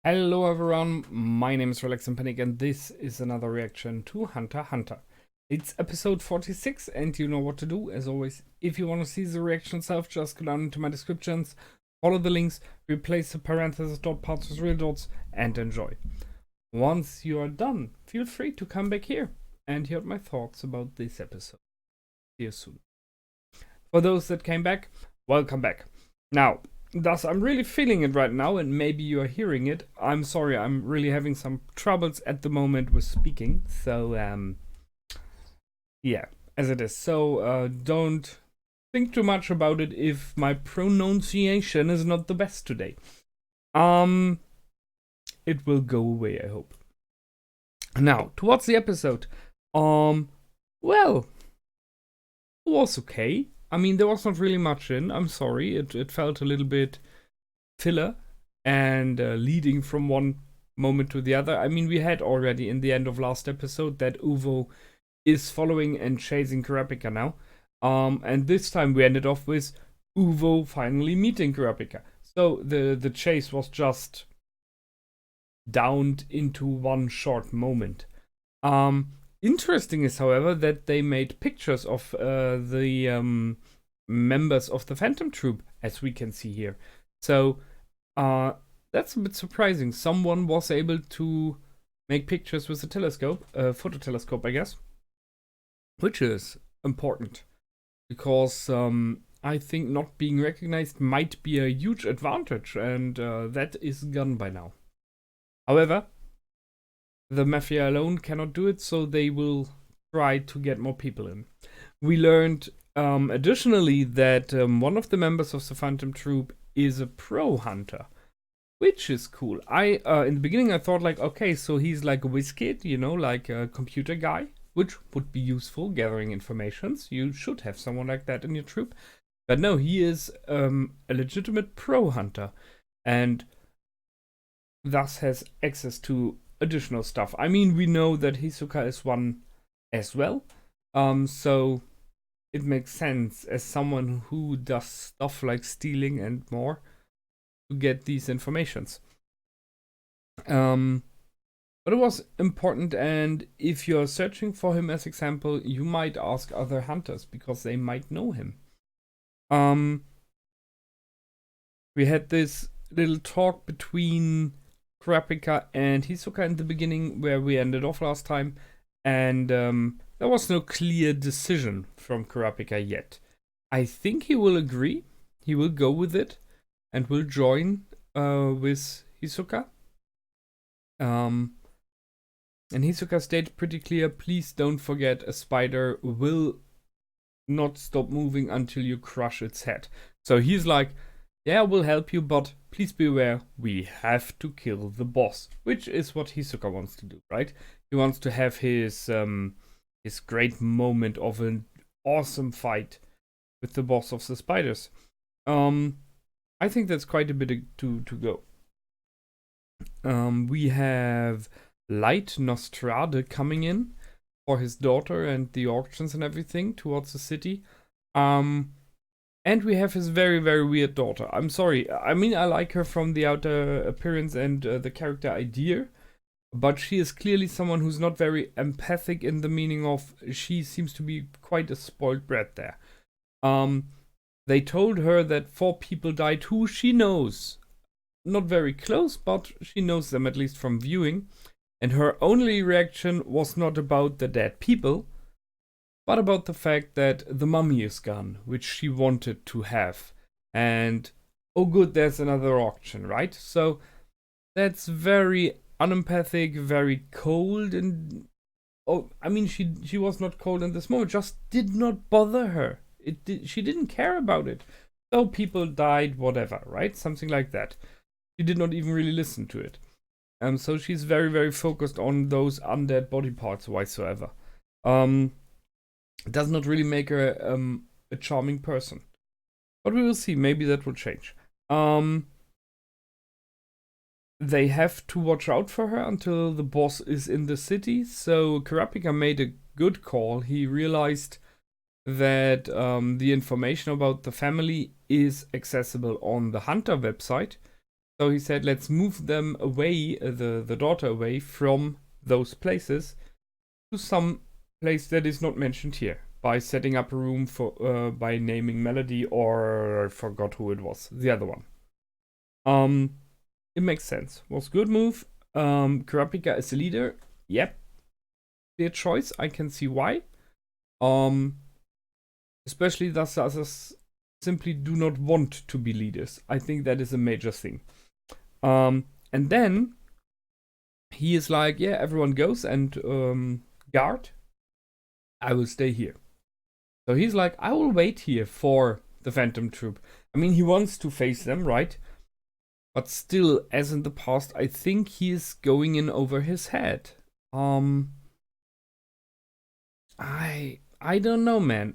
Hello everyone, my name is Relax and Panic and this is another reaction to Hunter x Hunter. It's episode 46 and you know what to do. As always, if you want to see the reaction itself, just go down into my descriptions, follow the links, replace the parentheses dot parts with real dots and enjoy. Once you are done, feel free to come back here and hear my thoughts about this episode. See you soon. For those that came back, welcome back. Now, thus, I'm really feeling it right now, and maybe you are hearing it. I'm sorry, I'm really having some troubles at the moment with speaking. So, yeah, as it is. So, don't think too much about it if my pronunciation is not the best today. It will go away, I hope. Now, towards the episode. Well, it was okay. I mean, there was not really much in. I'm sorry. It felt a little bit filler and leading from one moment to the other. I mean, we had already in the end of last episode that Uvo is following and chasing Kurapika now. And this time we ended off with Uvo finally meeting Kurapika. So the chase was just downed into one short moment. Interesting is, however, that they made pictures of the members of the Phantom Troop, as we can see here. So that's a bit surprising. Someone was able to make pictures with a telescope, a photo telescope, I guess, which is important because I think not being recognized might be a huge advantage, and that is gone by now. However, the mafia alone cannot do it, so they will try to get more people in. We learned additionally that one of the members of the Phantom Troop is a pro hunter, which is cool. In the beginning I thought like, okay, so he's like a whiz kid, you know, like a computer guy, which would be useful gathering informations. You should have someone like that in your troop. But no, he is a legitimate pro hunter and thus has access to additional stuff. I mean, we know that Hisoka is one as well, so it makes sense as someone who does stuff like stealing and more to get these informations. But it was important, and if you're searching for him as example, you might ask other hunters because they might know him. We had this little talk between Kurapika and Hisoka in the beginning where we ended off last time, and there was no clear decision from Kurapika yet. I think he will agree, he will go with it, and will join with Hisoka. And Hisoka stated pretty clear, please don't forget a spider will not stop moving until you crush its head. So he's like, yeah, we'll help you, but please be aware, we have to kill the boss, which is what Hisoka wants to do, right? He wants to have his great moment of an awesome fight with the boss of the spiders. I think that's quite a bit to go. We have Light Nostrade coming in for his daughter and the auctions and everything towards the city. And we have his very, very weird daughter. I'm sorry. I mean, I like her from the outer appearance and the character idea. But she is clearly someone who's not very empathic in the meaning of she seems to be quite a spoiled brat there. They told her that 4 people died who she knows. Not very close, but she knows them at least from viewing. And her only reaction was not about the dead people, but about the fact that the mummy is gone, which she wanted to have. And, oh good, there's another auction, right? So, that's very unempathic, very cold, and... Oh, I mean, she was not cold in this moment, just did not bother her. She didn't care about it. So people died, whatever, right? Something like that. She did not even really listen to it. So she's very, very focused on those undead body parts whatsoever. Does not really make her a charming person. But we will see, maybe that will change. They have to watch out for her until the boss is in the city. So Kurapika made a good call. He realized that the information about the family is accessible on the Hunter website. So he said, let's move them away, the daughter away from those places to some place that is not mentioned here by setting up a room for by naming Melody, or I forgot who it was, the other one. It makes sense. Was good move. Kurapika is the leader. Yep, their choice. I can see why. Especially thus the others simply do not want to be leaders. I think that is a major thing. And then he is like, yeah, everyone goes and guard. I will stay here. So he's like, I will wait here for the Phantom Troop. I mean, he wants to face them, right? But still, as in the past, I think he is going in over his head. I don't know, man.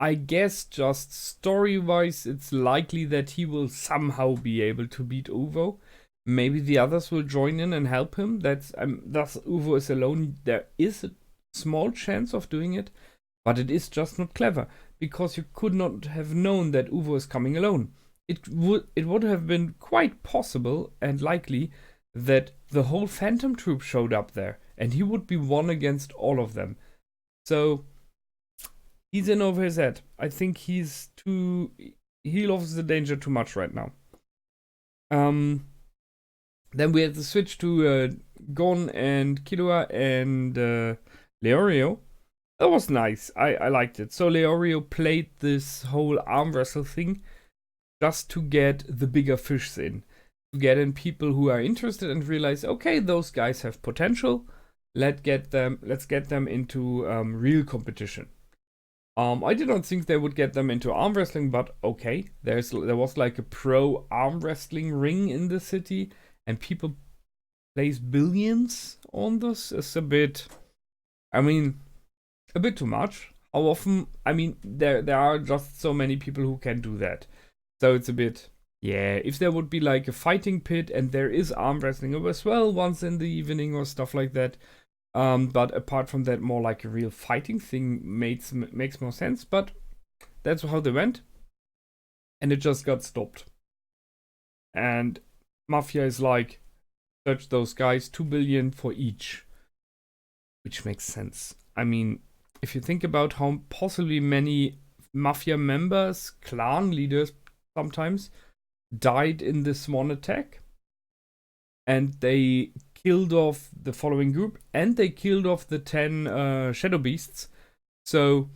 I guess just story-wise, it's likely that he will somehow be able to beat Uvo. Maybe the others will join in and help him. Thus Uvo is alone. There is a small chance of doing it, but it is just not clever, because you could not have known that Uvo is coming alone. It would have been quite possible and likely that the whole Phantom Troop showed up there, and he would be one against all of them. So he's in over his head. I think he loves the danger too much right now. Then we had to switch to Gon and Killua and Leorio. That was nice. I liked it. So Leorio played this whole arm wrestle thing just to get the bigger fish in. To get in people who are interested and realize, okay, those guys have potential. Let's get them into real competition. I did not think they would get them into arm wrestling, but okay. There was like a pro arm wrestling ring in the city, and people place billions on this. It's a bit too much. How often? I mean, there are just so many people who can do that. So it's a bit, yeah. If there would be like a fighting pit and there is arm wrestling as well once in the evening or stuff like that. But apart from that, more like a real fighting thing makes more sense. But that's how they went, and it just got stopped. And Mafia is like, search those guys, 2 billion for each, which makes sense. I mean, if you think about how possibly many Mafia members, clan leaders sometimes, died in this one attack, and they killed off the following group, and they killed off the 10 Shadow Beasts. So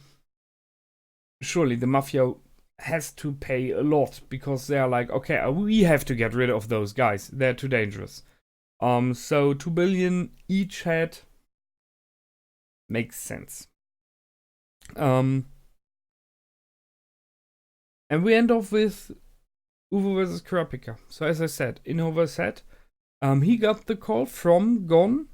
surely the Mafia has to pay a lot, because they are like, okay, we have to get rid of those guys. They're too dangerous. So 2 billion each head makes sense. And we end off with Uvo versus Kurapika. So as I said, in Uvo's head, he got the call from Gon.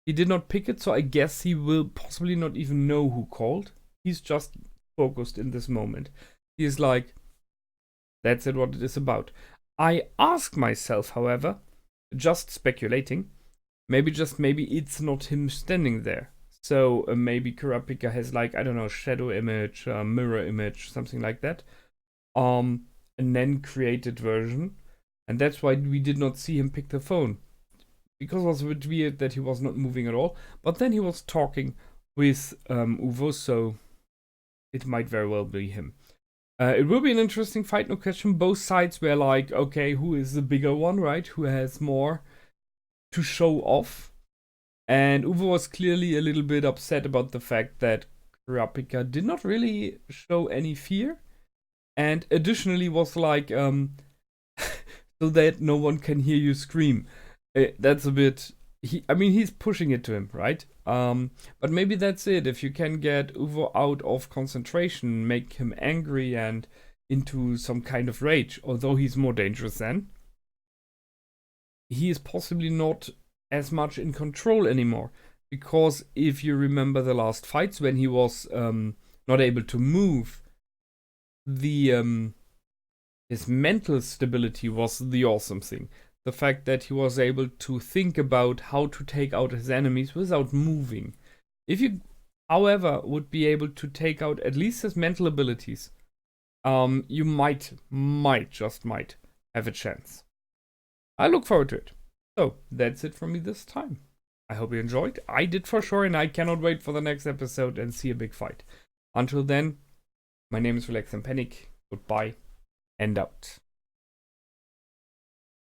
He did not pick it, so I guess he will possibly not even know who called. He's just focused in this moment. He is like, that's it, what it is about. I ask myself, however, just speculating, maybe it's not him standing there. So maybe Kurapika has like, I don't know, shadow image, mirror image, something like that. And then created version. And that's why we did not see him pick the phone. Because it was a bit weird that he was not moving at all. But then he was talking with Uvo, so it might very well be him. It will be an interesting fight, no question. Both sides were like, okay, who is the bigger one, right? Who has more to show off? And Uvo was clearly a little bit upset about the fact that Kurapika did not really show any fear. And additionally was like, so that no one can hear you scream. That's a bit... he's pushing it to him, right? But maybe that's it. If you can get Uvo out of concentration, make him angry and into some kind of rage, although he's more dangerous then, he is possibly not as much in control anymore. Because if you remember the last fights when he was not able to move, his mental stability was the awesome thing. The fact that he was able to think about how to take out his enemies without moving. If you, however, would be able to take out at least his mental abilities, you might have a chance. I look forward to it. So, that's it from me this time. I hope you enjoyed. I did for sure, and I cannot wait for the next episode and see a big fight. Until then, my name is Relax and Panic. Goodbye and out.